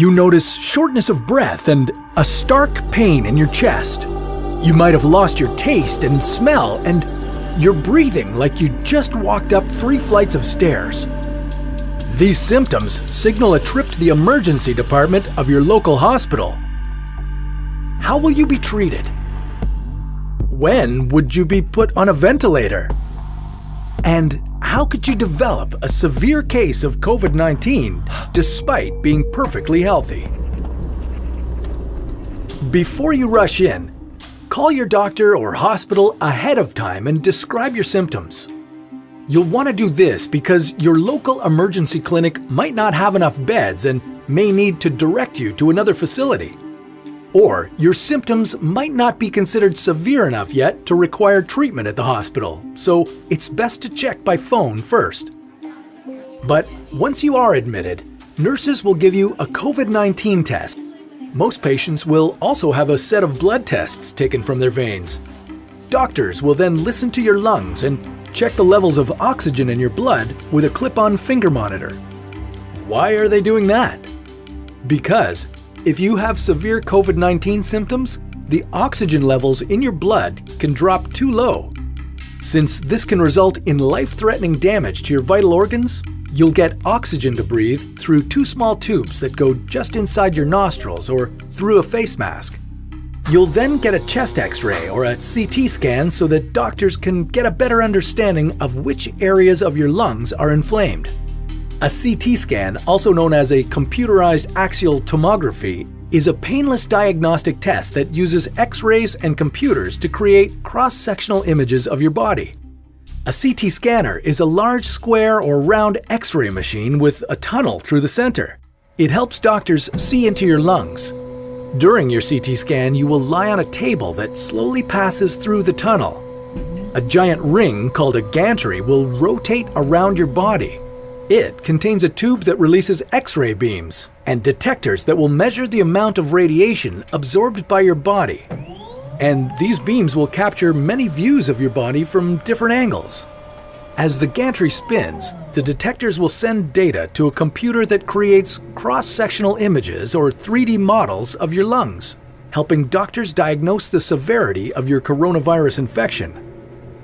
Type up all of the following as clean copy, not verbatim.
You notice shortness of breath and a stark pain in your chest. You might have lost your taste and smell, and you're breathing like you just walked up 3 flights of stairs. These symptoms signal a trip to the emergency department of your local hospital. How will you be treated? When would you be put on a ventilator? And how could you develop a severe case of COVID-19 despite being perfectly healthy? Before you rush in, call your doctor or hospital ahead of time and describe your symptoms. You'll want to do this because your local emergency clinic might not have enough beds and may need to direct you to another facility. Or your symptoms might not be considered severe enough yet to require treatment at the hospital, so it's best to check by phone first. But once you are admitted, nurses will give you a COVID-19 test. Most patients will also have a set of blood tests taken from their veins. Doctors will then listen to your lungs and check the levels of oxygen in your blood with a clip-on finger monitor. Why are they doing that? Because if you have severe COVID-19 symptoms, the oxygen levels in your blood can drop too low. Since this can result in life-threatening damage to your vital organs, you'll get oxygen to breathe through 2 small tubes that go just inside your nostrils or through a face mask. You'll then get a chest X-ray or a CT scan so that doctors can get a better understanding of which areas of your lungs are inflamed. A CT scan, also known as a computerized axial tomography, is a painless diagnostic test that uses X-rays and computers to create cross-sectional images of your body. A CT scanner is a large square or round X-ray machine with a tunnel through the center. It helps doctors see into your lungs. During your CT scan, you will lie on a table that slowly passes through the tunnel. A giant ring called a gantry will rotate around your body. It contains a tube that releases X-ray beams and detectors that will measure the amount of radiation absorbed by your body. And these beams will capture many views of your body from different angles. As the gantry spins, the detectors will send data to a computer that creates cross-sectional images or 3D models of your lungs, helping doctors diagnose the severity of your coronavirus infection.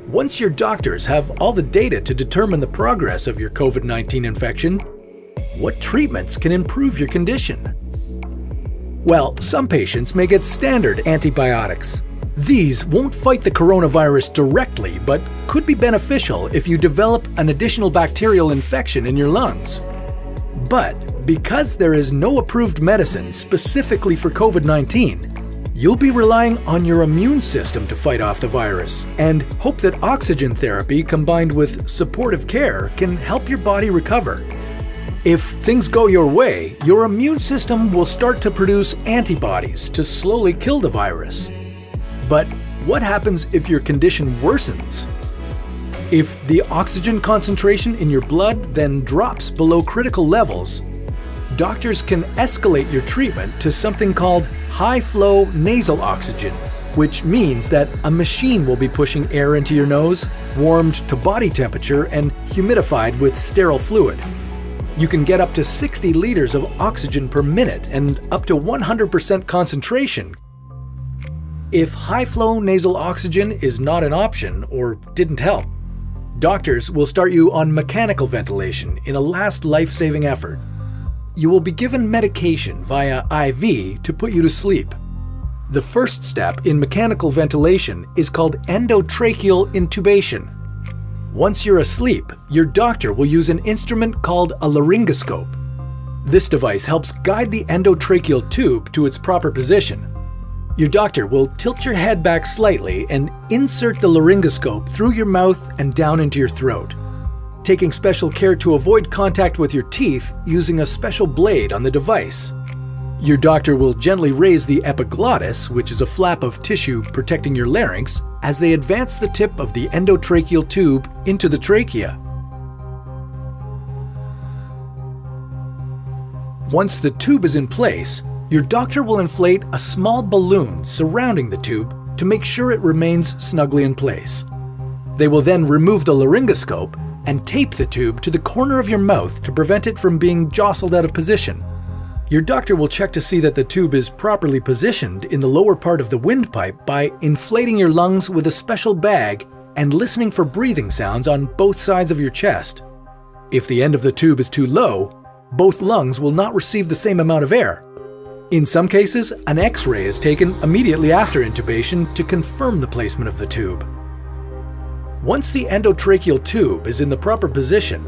Once your doctors have all the data to determine the progress of your COVID-19 infection, what treatments can improve your condition? Well, some patients may get standard antibiotics. These won't fight the coronavirus directly, but could be beneficial if you develop an additional bacterial infection in your lungs. But because there is no approved medicine specifically for COVID-19, you'll be relying on your immune system to fight off the virus and hope that oxygen therapy combined with supportive care can help your body recover. If things go your way, your immune system will start to produce antibodies to slowly kill the virus. But what happens if your condition worsens? If the oxygen concentration in your blood then drops below critical levels, doctors can escalate your treatment to something called high-flow nasal oxygen, which means that a machine will be pushing air into your nose, warmed to body temperature and humidified with sterile fluid. You can get up to 60 liters of oxygen per minute and up to 100% concentration. If high-flow nasal oxygen is not an option or didn't help, doctors will start you on mechanical ventilation in a last life-saving effort. You will be given medication via IV to put you to sleep. The first step in mechanical ventilation is called endotracheal intubation. Once you're asleep, your doctor will use an instrument called a laryngoscope. This device helps guide the endotracheal tube to its proper position. Your doctor will tilt your head back slightly and insert the laryngoscope through your mouth and down into your throat, taking special care to avoid contact with your teeth using a special blade on the device. Your doctor will gently raise the epiglottis, which is a flap of tissue protecting your larynx, as they advance the tip of the endotracheal tube into the trachea. Once the tube is in place, your doctor will inflate a small balloon surrounding the tube to make sure it remains snugly in place. They will then remove the laryngoscope and tape the tube to the corner of your mouth to prevent it from being jostled out of position. Your doctor will check to see that the tube is properly positioned in the lower part of the windpipe by inflating your lungs with a special bag and listening for breathing sounds on both sides of your chest. If the end of the tube is too low, both lungs will not receive the same amount of air. In some cases, an X-ray is taken immediately after intubation to confirm the placement of the tube. Once the endotracheal tube is in the proper position,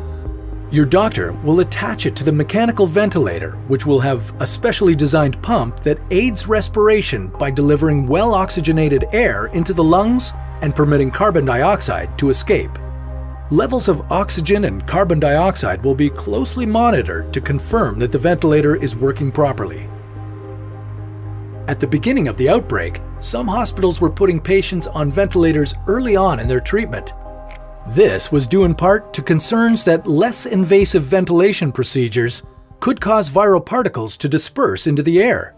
your doctor will attach it to the mechanical ventilator, which will have a specially designed pump that aids respiration by delivering well-oxygenated air into the lungs and permitting carbon dioxide to escape. Levels of oxygen and carbon dioxide will be closely monitored to confirm that the ventilator is working properly. At the beginning of the outbreak, some hospitals were putting patients on ventilators early on in their treatment. This was due in part to concerns that less invasive ventilation procedures could cause viral particles to disperse into the air.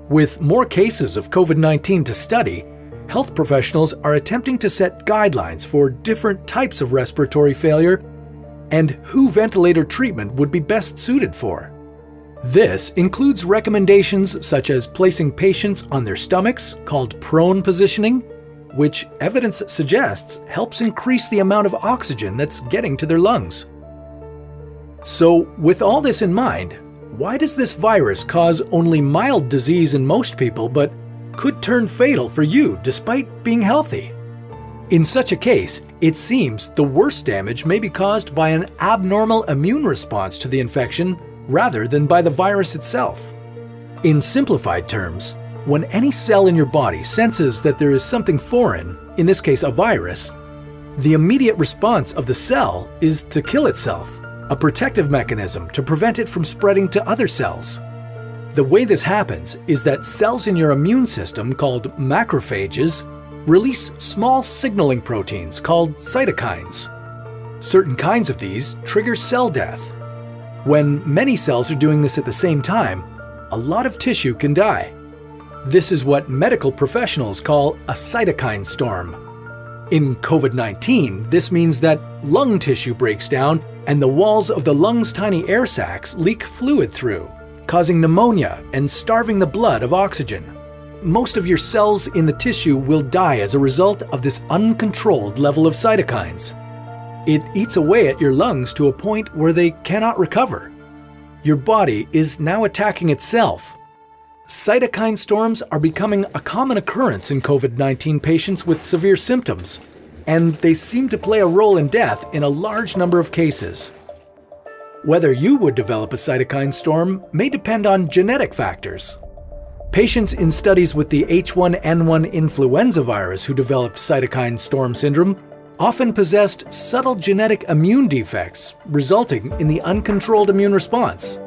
With more cases of COVID-19 to study, health professionals are attempting to set guidelines for different types of respiratory failure and who ventilator treatment would be best suited for. This includes recommendations such as placing patients on their stomachs, called prone positioning, which evidence suggests helps increase the amount of oxygen that's getting to their lungs. So, with all this in mind, why does this virus cause only mild disease in most people but could turn fatal for you despite being healthy? In such a case, it seems the worst damage may be caused by an abnormal immune response to the infection rather than by the virus itself. In simplified terms, when any cell in your body senses that there is something foreign, in this case a virus, the immediate response of the cell is to kill itself, a protective mechanism to prevent it from spreading to other cells. The way this happens is that cells in your immune system, called macrophages, release small signaling proteins called cytokines. Certain kinds of these trigger cell death. When many cells are doing this at the same time, a lot of tissue can die. This is what medical professionals call a cytokine storm. In COVID-19, this means that lung tissue breaks down and the walls of the lungs' tiny air sacs leak fluid through, causing pneumonia and starving the blood of oxygen. Most of your cells in the tissue will die as a result of this uncontrolled level of cytokines. It eats away at your lungs to a point where they cannot recover. Your body is now attacking itself. Cytokine storms are becoming a common occurrence in COVID-19 patients with severe symptoms, and they seem to play a role in death in a large number of cases. Whether you would develop a cytokine storm may depend on genetic factors. Patients in studies with the H1N1 influenza virus who developed cytokine storm syndrome often possessed subtle genetic immune defects, resulting in the uncontrolled immune response.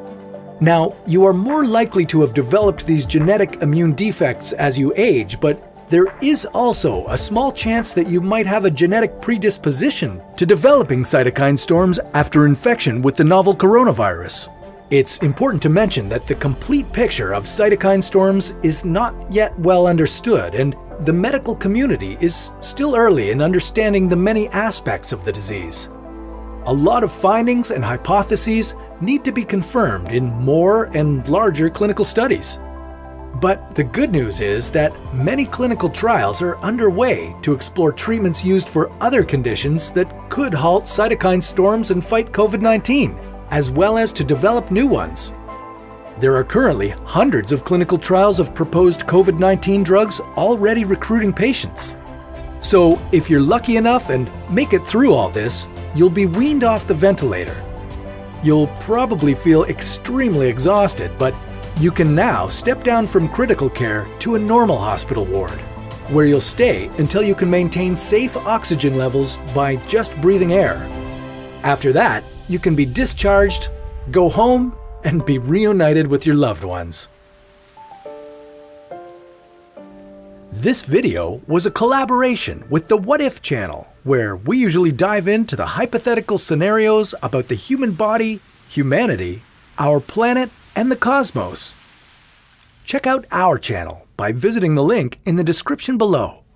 Now, you are more likely to have developed these genetic immune defects as you age, but there is also a small chance that you might have a genetic predisposition to developing cytokine storms after infection with the novel coronavirus. It's important to mention that the complete picture of cytokine storms is not yet well understood, and the medical community is still early in understanding the many aspects of the disease. A lot of findings and hypotheses need to be confirmed in more and larger clinical studies. But the good news is that many clinical trials are underway to explore treatments used for other conditions that could halt cytokine storms and fight COVID-19, as well as to develop new ones. There are currently hundreds of clinical trials of proposed COVID-19 drugs already recruiting patients. So if you're lucky enough and make it through all this, you'll be weaned off the ventilator. You'll probably feel extremely exhausted, but you can now step down from critical care to a normal hospital ward, where you'll stay until you can maintain safe oxygen levels by just breathing air. After that, you can be discharged, go home, and be reunited with your loved ones. This video was a collaboration with the What If channel, where we usually dive into the hypothetical scenarios about the human body, humanity, our planet, and the cosmos. Check out our channel by visiting the link in the description below.